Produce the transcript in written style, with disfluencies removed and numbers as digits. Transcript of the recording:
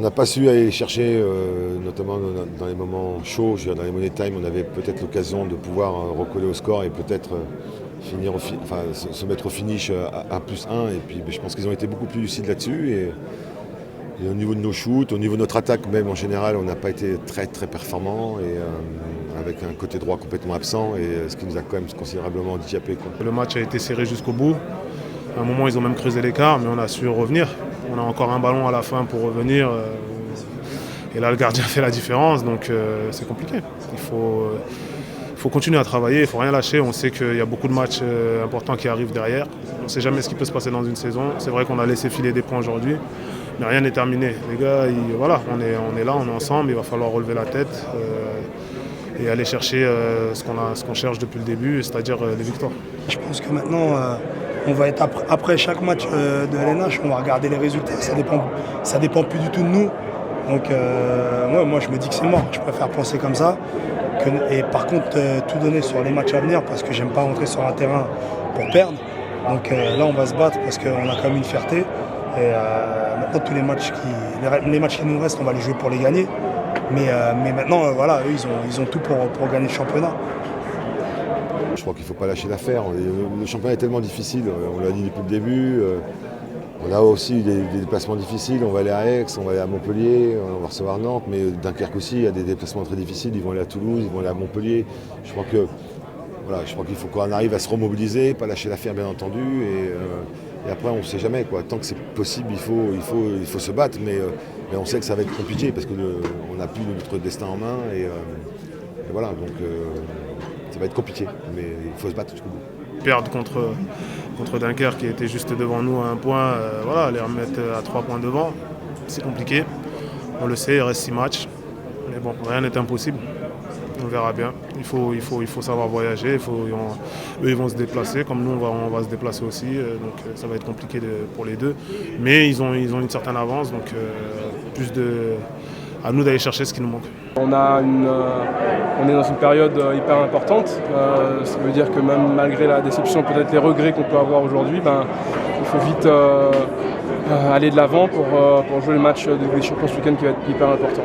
n'a pas su aller chercher, notamment dans les moments chauds, dans les money time, on avait peut-être l'occasion de pouvoir recoller au score et peut-être se mettre au finish à +1. Et puis je pense qu'ils ont été beaucoup plus lucides là-dessus. Et au niveau de nos shoots, au niveau de notre attaque même en général, on n'a pas été très très performant et avec un côté droit complètement absent, et ce qui nous a quand même considérablement handicapé, quoi. Le match a été serré jusqu'au bout. À un moment, ils ont même creusé l'écart, mais on a su revenir. On a encore un ballon à la fin pour revenir. Et là, le gardien fait la différence, donc c'est compliqué. Il faut continuer à travailler, il ne faut rien lâcher. On sait qu'il y a beaucoup de matchs importants qui arrivent derrière. On ne sait jamais ce qui peut se passer dans une saison. C'est vrai qu'on a laissé filer des points aujourd'hui, mais rien n'est terminé. Les gars, voilà, on est là, on est ensemble, il va falloir relever la tête et aller chercher ce qu'on cherche depuis le début, c'est-à-dire les victoires. Je pense que maintenant, on va être après chaque match de LNH, on va regarder les résultats. Ça dépend plus du tout de nous. Donc moi je me dis que c'est mort. Je préfère penser comme ça. Et par contre, tout donner sur les matchs à venir, parce que j'aime pas rentrer sur un terrain pour perdre. Donc là, on va se battre parce qu'on a quand même une fierté. Et maintenant, tous les matchs qui nous restent, on va les jouer pour les gagner. Mais maintenant, voilà, eux, ils ont tout pour gagner le championnat. Je crois qu'il ne faut pas lâcher l'affaire. Le championnat est tellement difficile, on l'a dit depuis le début. On a aussi des déplacements difficiles, on va aller à Aix, on va aller à Montpellier, on va recevoir Nantes, mais Dunkerque aussi, il y a des déplacements très difficiles, ils vont aller à Toulouse, ils vont aller à Montpellier. Je crois qu'il faut qu'on arrive à se remobiliser, pas lâcher l'affaire bien entendu, et après on ne sait jamais, quoi. Tant que c'est possible, il faut se battre, mais on sait que ça va être compliqué parce qu'on n'a plus notre destin en main, et voilà, donc ça va être compliqué, mais il faut se battre jusqu'au bout. Perdre contre Dunkerque qui était juste devant nous à un point, les remettre à 3 points devant, c'est compliqué. On le sait, il reste 6 matchs. Mais bon, rien n'est impossible. On verra bien. Il faut savoir voyager. Eux, ils vont se déplacer, comme nous, on va se déplacer aussi. Donc ça va être compliqué pour les deux. Mais ils ont une certaine avance, donc à nous d'aller chercher ce qui nous manque. On est dans une période hyper importante. Ça veut dire que même malgré la déception, peut-être les regrets qu'on peut avoir aujourd'hui, il faut vite aller de l'avant pour jouer le match de Ligue des Champions ce week-end qui va être hyper important.